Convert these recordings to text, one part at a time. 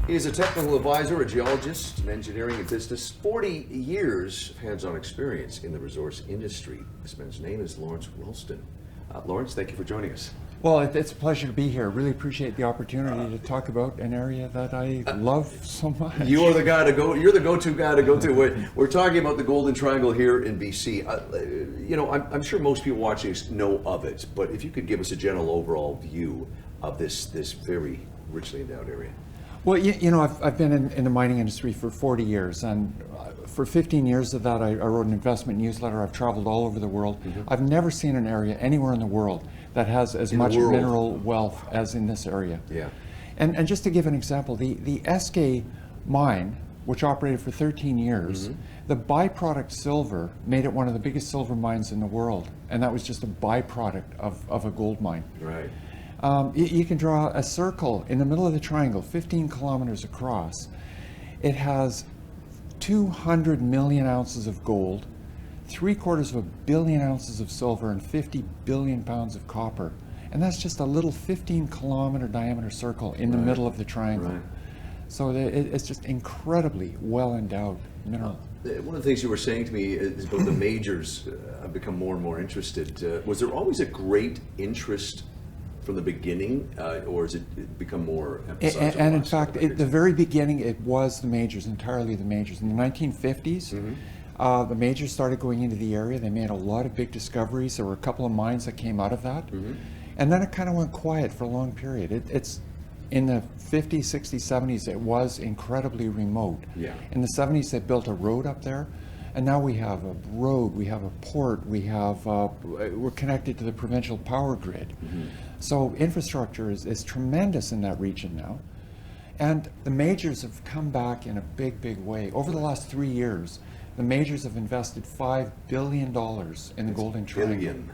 He is a technical advisor, a geologist in engineering and business, 40 years of hands-on experience in the resource industry. This man's name is Roulston. Lawrence, thank you for joining us. Well, it's a pleasure to be here. Really appreciate the opportunity to talk about an area that I love so much. You are the guy to go. You're the go-to guy to go to. We're talking about the Golden Triangle here in BC. I'm sure most people watching us know of it, but if you could give us a general overall view of this very richly endowed area. Well, I've been in the mining industry for 40 years, and for 15 years of that, I wrote an investment newsletter. I've traveled all over the world. Mm-hmm. I've never seen an area anywhere in the world that has as much mineral wealth as in this area. Yeah. And just to give an example, the SK mine, which operated for 13 years, mm-hmm. the byproduct silver made it one of the biggest silver mines in the world, and that was just a byproduct of a gold mine. Right. You can draw a circle in the middle of the triangle, 15 kilometers across. It has 200 million ounces of gold, 750 million ounces of silver, and 50 billion pounds of copper. And that's just a little 15-kilometer diameter circle in the middle of the triangle. Right. So it's just incredibly well-endowed mineral. One of the things you were saying to me is about the majors. I've become more and more interested. Was there always a great interest from the beginning, or has it become more emphasized? And in fact, at the very beginning, it was the majors, entirely the majors. In the 1950s, mm-hmm. The majors started going into the area. They made a lot of big discoveries. There were a couple of mines that came out of that. Mm-hmm. And then it kind of went quiet for a long period. It's in the 50s, 60s, 70s, it was incredibly remote. Yeah. In the 70s, they built a road up there. And now we have a road, we have a port, we're connected to the provincial power grid. Mm-hmm. So infrastructure is tremendous in that region now. And the majors have come back in a big, big way. Over the last 3 years, the majors have invested $5 billion in the Golden Triangle. Billion.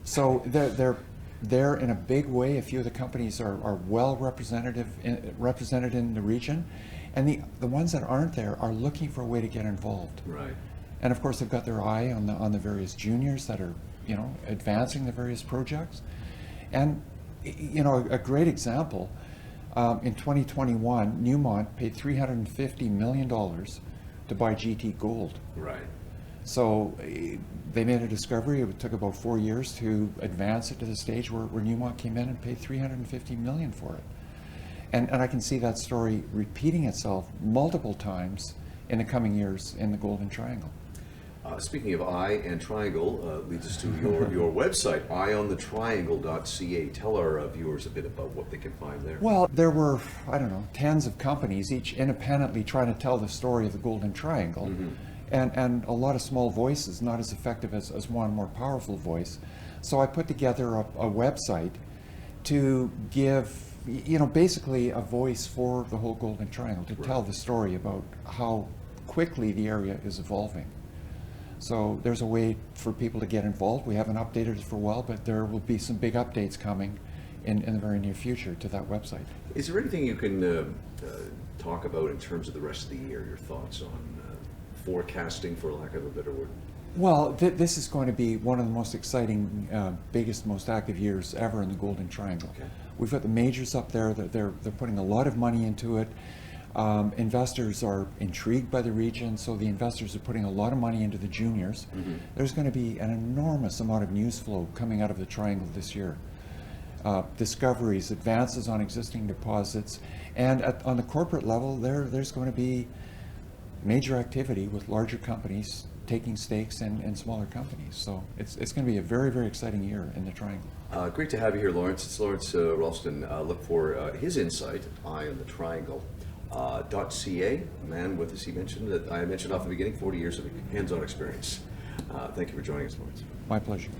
So they're in a big way. A few of the companies are well represented in the region. And the ones that aren't there are looking for a way to get involved. Right. And of course, they've got their eye on the various juniors that are, advancing the various projects. And, a great example, in 2021, Newmont paid $350 million to buy GT Gold. Right. So they made a discovery. It took about 4 years to advance it to the stage where Newmont came in and paid $350 million for it. And I can see that story repeating itself multiple times in the coming years in the Golden Triangle. Speaking of eye and triangle, leads us to your website, eyeonthetriangle.ca. Tell our viewers a bit about what they can find there. Well, there were, tens of companies, each independently trying to tell the story of the Golden Triangle. Mm-hmm. And a lot of small voices, not as effective as one more powerful voice. So I put together a website to give basically a voice for the whole Golden Triangle, to tell the story about how quickly the area is evolving. So there's a way for people to get involved. We haven't updated it for a while, but there will be some big updates coming in the very near future to that website. Is there anything you can talk about in terms of the rest of the year, your thoughts on forecasting, for lack of a better word? Well, this is going to be one of the most exciting, biggest, most active years ever in the Golden Triangle. Okay. We've got the majors up there. They're putting a lot of money into it. Investors are intrigued by the region, so the investors are putting a lot of money into the juniors. Mm-hmm. There's going to be an enormous amount of news flow coming out of the Triangle this year. Discoveries, advances on existing deposits, and on the corporate level, there's going to be major activity with larger companies taking stakes in smaller companies. So it's going to be a very, very exciting year in the Triangle. Great to have you here, Lawrence. It's Lawrence Roulston. Look for his insight, Eye on the Triangle. .ca, a man with, as he mentioned, that I mentioned off the beginning, 40 years of hands-on experience. Thank you for joining us, Lawrence. My pleasure.